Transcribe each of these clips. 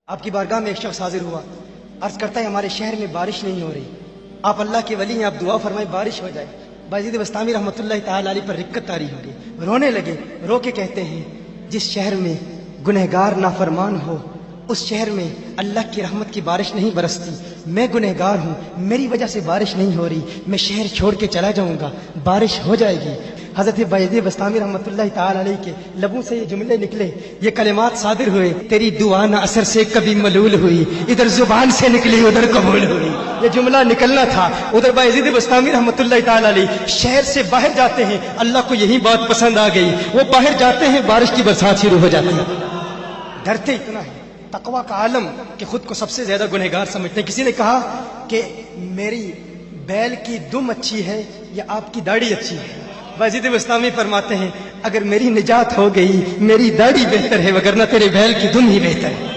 آپ کی بارگاہ میں ایک شخص حاضر ہوا، عرض کرتا ہے ہمارے شہر میں بارش نہیں ہو رہی، آپ اللہ کے ولی ہیں، آپ دعا فرمائیں بارش ہو جائے۔ بایزید بستامی رحمۃ اللہ تعالی علیہ پر رکت طاری ہو گئی، رونے لگے، رو کے کہتے ہیں جس شہر میں گنہگار نافرمان ہو اس شہر میں اللہ کی رحمت کی بارش نہیں برستی، میں گنہگار ہوں، میری وجہ سے بارش نہیں ہو رہی، میں شہر چھوڑ کے چلا جاؤں گا، بارش ہو جائے گی۔ حضرت بایزید بستامی رحمۃ اللہ تعالی علیہ کے لبوں سے یہ جملے نکلے، یہ کلمات صادر ہوئے، تیری دعا نہ اثر سے کبھی ملول ہوئی، ادھر زبان سے نکلی ادھر قبول ہوئی۔ یہ جملہ نکلنا تھا، ادھر بایزید بستامی رحمۃ اللہ تعالی علیہ شہر سے باہر جاتے ہیں، اللہ کو یہی بات پسند آ گئی، وہ باہر جاتے ہیں، بارش کی برسات شروع ہو جاتی ہے۔ ڈرتے اتنا ہے، تقویٰ کا عالم کہ خود کو سب سے زیادہ گنہگار سمجھتے ہیں۔ کسی نے کہا کہ میری بیل کی دم اچھی ہے یا آپ کی داڑھی اچھی ہے؟ بایزید بستامی فرماتے ہیں اگر میری نجات ہو گئی میری داڑھی بہتر ہے، وگرنہ تیرے بیل کی دم ہی بہتر ہے۔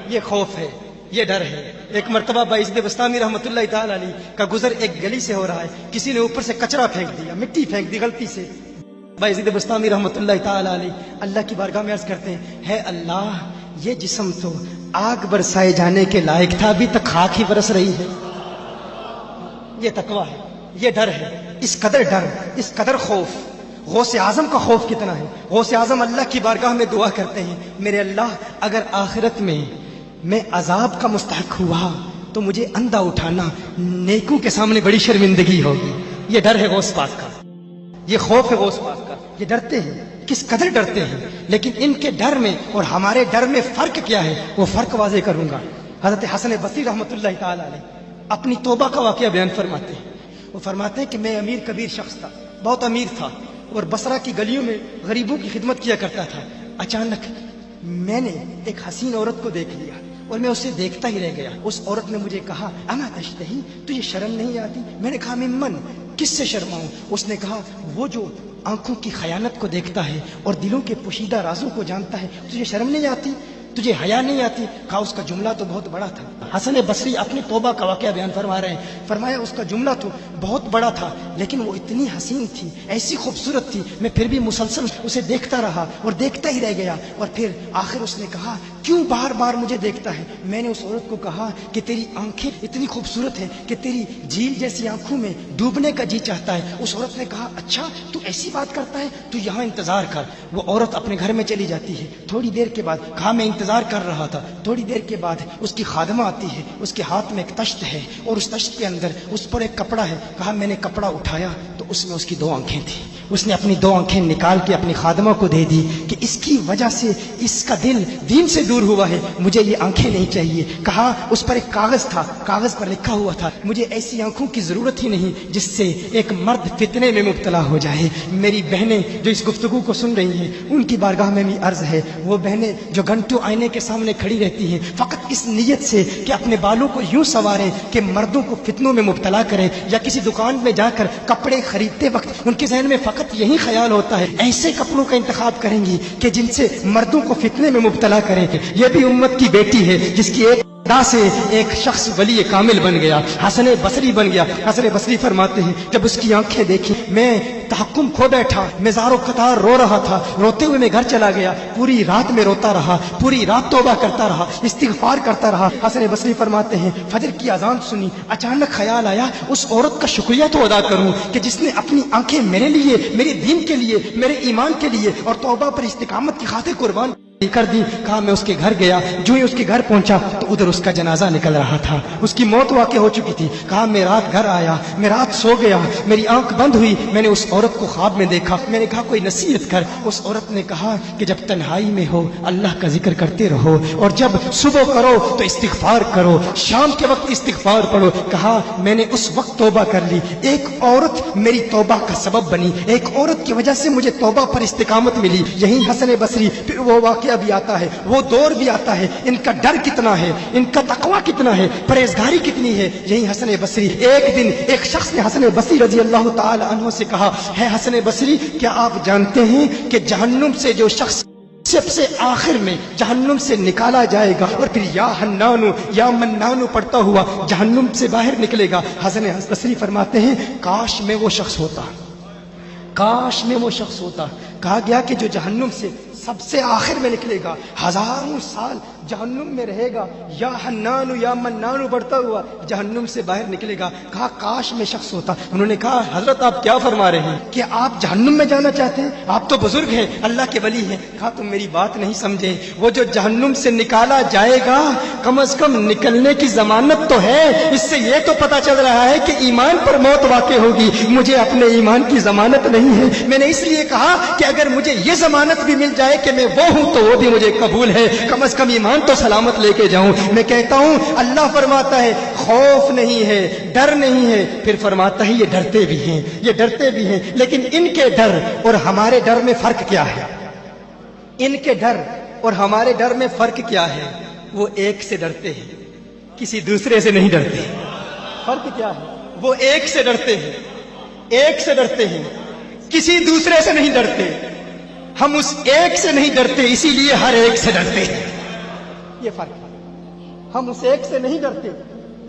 یہ خوف ہے، یہ ڈر ہے۔ ایک مرتبہ بایزید بستامی رحمۃ اللہ تعالی علیہ کا گزر ایک گلی سے ہو رہا ہے، کسی نے اوپر سے کچرا پھینک دیا، مٹی پھینک دی غلطی سے۔ بایزید بستامی رحمۃ اللہ تعالی علیہ اللہ کی بارگاہ میں عرض کرتے ہیں ہے اللہ، یہ جسم تو آگ برسائے جانے کے لائق تھا، ابھی تک خاک ہی برس رہی ہے۔ یہ تقویٰ ہے، یہ ڈر ہے، اس قدر ڈر، اس قدر خوف۔ غوث اعظم کا خوف کتنا ہے، غوث اعظم اللہ کی بارگاہ میں دعا کرتے ہیں میرے اللہ اگر آخرت میں عذاب کا مستحق ہوا تو مجھے اندھا اٹھانا، نیکوں کے سامنے بڑی شرمندگی ہوگی۔ یہ ڈر ہے غوث پاک کا، یہ خوف ہے غوث پاک کا۔ یہ ڈرتے ہیں، کس قدر ڈرتے ہیں، لیکن ان کے ڈر میں اور ہمارے ڈر میں فرق کیا ہے وہ فرق واضح کروں گا۔ حضرت حسن بصری رحمۃ اللہ تعالی علیہ اپنی توبہ کا واقعہ بیان فرماتے ہیں۔ وہ فرماتے ہیں کہ میں امیر کبیر شخص تھا، بہت امیر تھا، اور بصرہ کی گلیوں میں غریبوں کی خدمت کیا کرتا تھا۔ اچانک میں نے ایک حسین عورت کو دیکھ لیا اور میں اسے دیکھتا ہی رہ گیا۔ اس عورت نے مجھے کہا اما تشتہی، تجھے شرم نہیں آتی؟ میں نے کہا ممن، کس سے شرماؤں؟ اس نے کہا وہ جو آنکھوں کی خیانت کو دیکھتا ہے اور دلوں کے پوشیدہ رازوں کو جانتا ہے، تجھے شرم نہیں آتی، تجھے حیا نہیں آتی؟ کہا اس کا جملہ تو بہت بڑا تھا۔ حسن بصری اپنی توبہ کا واقعہ بیان فرما رہے ہیں، فرمایا اس کا جملہ تو بہت بڑا تھا لیکن وہ اتنی حسین تھی، ایسی خوبصورت تھی، میں پھر بھی مسلسل اسے دیکھتا رہا اور دیکھتا ہی رہ گیا۔ اور پھر آخر اس نے کہا کیوں بار بار مجھے دیکھتا ہے؟ میں نے اس عورت کو کہا کہ تیری آنکھیں اتنی خوبصورت ہیں کہ تیری جھیل جیسی آنکھوں میں ڈوبنے کا جی چاہتا ہے۔ اس عورت نے کہا اچھا تو ایسی بات کرتا ہے، تو یہاں انتظار کر۔ وہ عورت اپنے گھر میں چلی جاتی ہے، تھوڑی دیر کے بعد کہا میں انتظار کر رہا تھا، تھوڑی دیر کے بعد اس کی خادمہ آتی ہے، اس کے ہاتھ میں ایک تشت ہے اور اس تشت کے اندر اس پر ایک کپڑا ہے۔ کہا میں نے کپڑا اٹھایا تو اس میں اس کی 2 آنکھیں تھیں، اس نے اپنی 2 آنکھیں نکال کے اپنی خادمہ کو دے دی کہ اس کی وجہ سے اس کا دل دین سے دور ہوا ہے، مجھے یہ آنکھیں نہیں چاہیے۔ کہا اس پر ایک کاغذ تھا، کاغذ پر لکھا ہوا تھا مجھے ایسی آنکھوں کی ضرورت ہی نہیں جس سے ایک مرد فتنے میں مبتلا ہو جائے۔ میری بہنیں جو اس گفتگو کو سن رہی ہیں ان کی بارگاہ میں بھی عرض ہے، وہ بہنیں جو گھنٹوں آئینے کے سامنے کھڑی رہتی ہیں فقط اس نیت سے کہ اپنے بالوں کو یوں سنواریں کہ مردوں کو فتنوں میں مبتلا کریں، یا کسی دکان میں جا کر کپڑے خریدتے وقت ان کے ذہن میں فقط یہی خیال ہوتا ہے ایسے کپڑوں کا انتخاب کریں گی کہ جن سے مردوں کو فتنے میں مبتلا کریں۔ یہ بھی امت کی بیٹی ہے جس کی ایک ادا سے ایک شخص ولی کامل بن گیا، حسن بصری بن گیا۔ حسن بصری فرماتے ہیں جب اس کی آنکھیں دیکھی میں تحکم کھو بیٹھا، میں زار و قطار رو رہا تھا، روتے ہوئے میں گھر چلا گیا، پوری رات میں روتا رہا، پوری رات توبہ کرتا رہا، استغفار کرتا رہا۔ حسن بصری فرماتے ہیں فجر کی اذان سنی، اچانک خیال آیا اس عورت کا شکریہ تو ادا کروں کہ جس نے اپنی آنکھیں میرے لیے، میرے دین کے لیے، میرے ایمان کے لیے اور توبہ پر استقامت کی خاطر قربان کر دی۔ کہا میں اس کے گھر گیا، جو ہی اس کے گھر پہنچا تو ادھر اس کا جنازہ نکل رہا تھا، اس کی موت واقع ہو چکی تھی۔ کہا میں رات گھر آیا، میں رات سو گیا، میری آنکھ بند ہوئی، میں نے اس عورت کو خواب میں دیکھا، میں نے کہا کوئی نصیحت کر۔ اس عورت نے کہا کہ جب تنہائی میں ہو اللہ کا ذکر کرتے رہو، اور جب صبح کرو تو استغفار کرو، شام کے وقت استغفار پڑھو۔ کہا میں نے اس وقت توبہ کر لی، ایک عورت میری توبہ کا سبب بنی، ایک عورت کی وجہ سے مجھے توبہ پر استقامت ملی۔ یہی حسن بصری پھر وہ واقعہ بھی آتا ہے، وہ دور بھی آتا ہے، ان کا ڈر کتنا ہے، ان کا تقویٰ کتنا ہے، پرہیزگاری کتنی ہے۔ یہی حسن بصری، ایک دن ایک شخص نے حسن بصری رضی اللہ تعالی عنہ سے کہا ہے حسن بصری کیا آپ جانتے ہیں کہ جہنم سے جو شخص سب سے آخر میں جہنم سے نکالا جائے گا اور پھر یا حنانو یا منانو پڑھتا ہوا جہنم سے باہر نکلے گا؟ حسن بصری فرماتے ہیں کاش میں وہ شخص ہوتا، کاش میں وہ شخص ہوتا۔ کہا گیا کہ جو جہنم سے سب سے آخر میں نکلے گا، ہزاروں سال جہنم میں رہے گا، یا حنان یا منان پڑھتا ہوا جہنم سے باہر نکلے گا۔ کہا کاش میں شخص ہوتا۔ انہوں نے کہا حضرت آپ کیا فرما رہے ہیں کہ آپ جہنم میں جانا چاہتے ہیں؟ آپ تو بزرگ ہیں، اللہ کے ولی ہیں۔ کہا تم میری بات نہیں سمجھے، وہ جو جہنم سے نکالا جائے گا کم از کم نکلنے کی ضمانت تو ہے، اس سے یہ تو پتا چل رہا ہے کہ ایمان پر موت واقع ہوگی، مجھے اپنے ایمان کی ضمانت نہیں ہے۔ میں نے اس لیے کہا کہ اگر مجھے یہ ضمانت بھی مل جائے کہ میں وہ ہوں تو وہ بھی مجھے قبول ہے، کم از کم ایمان تو سلامت لے کے جاؤں۔ میں کہتا ہوں اللہ فرماتا ہے خوف نہیں ہے، ڈر نہیں ہے، پھر فرماتا ہے یہ ڈرتے بھی ہیں، یہ ڈرتے بھی ہیں، لیکن ان کے ڈر اور ہمارے ڈر میں فرق کیا ہے؟ ان کے ڈر اور ہمارے ڈر میں فرق کیا ہے؟ وہ ایک سے ڈرتے ہیں، کسی دوسرے سے نہیں ڈرتے۔ فرق کیا ہے؟ وہ ایک سے ڈرتے ہیں، ایک سے ڈرتے ہیں، کسی دوسرے سے نہیں ڈرتے۔ ہم اس ایک سے نہیں ڈرتے، اسی لیے ہر ایک سے ڈرتے ہیں۔ یہ فرق ہے، ہم اس ایک سے نہیں ڈرتے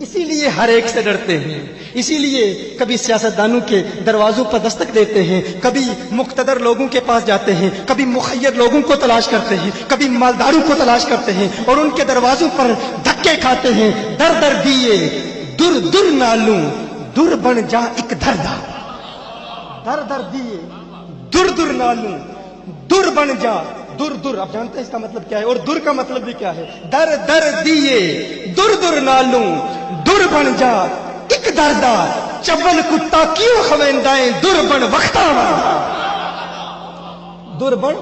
اسی لیے ہر ایک سے ڈرتے ہیں۔ اسی لیے کبھی سیاستدانوں کے دروازوں پر دستک دیتے ہیں، کبھی مقتدر لوگوں کے پاس جاتے ہیں، کبھی مخیر لوگوں کو تلاش کرتے ہیں، کبھی مالداروں کو تلاش کرتے ہیں اور ان کے دروازوں پر دھکے کھاتے ہیں۔ در در دیے در در نالوں در بن جا ایک دردا، در در دیے در در نالوں در بن جا، در در آپ جانتے ہیں اس کا مطلب کیا ہے، اور در کا مطلب بھی کیا ہے؟ در در دیے در در نالوں در بن جا ایک دردا، چول کتا کیوں خویندائیں در بن وقتاں وردہ، در بن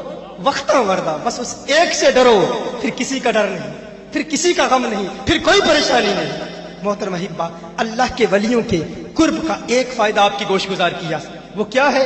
وقتاں وردہ۔ بس اس ایک سے ڈرو، پھر کسی کا ڈر نہیں، پھر کسی کا غم نہیں، پھر کوئی پریشانی نہیں۔ محترم احبہ، اللہ کے ولیوں کے قرب کا ایک فائدہ آپ کی گوش گزار کیا، وہ کیا ہے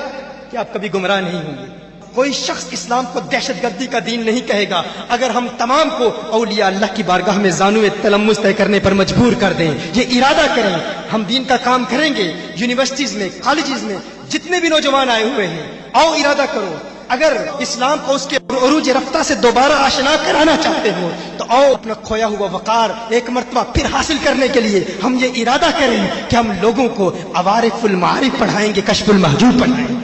کہ آپ کبھی گمراہ نہیں ہوں گے۔ کوئی شخص اسلام کو دہشت گردی کا دین نہیں کہے گا اگر ہم تمام کو اولیاء اللہ کی بارگاہ میں زانو تلمس طے کرنے پر مجبور کر دیں، یہ ارادہ کریں ہم دین کا کام کریں گے۔ یونیورسٹیز میں، کالجز میں جتنے بھی نوجوان آئے ہوئے ہیں، آؤ ارادہ کرو، اگر اسلام کو اس کے عروج رفتہ سے دوبارہ آشنا کرانا چاہتے ہو تو آؤ اپنا کھویا ہوا وقار ایک مرتبہ پھر حاصل کرنے کے لیے ہم یہ ارادہ کریں کہ ہم لوگوں کو عوارف المعارف پڑھائیں گے، کشف المحجوب پڑھائیں گے۔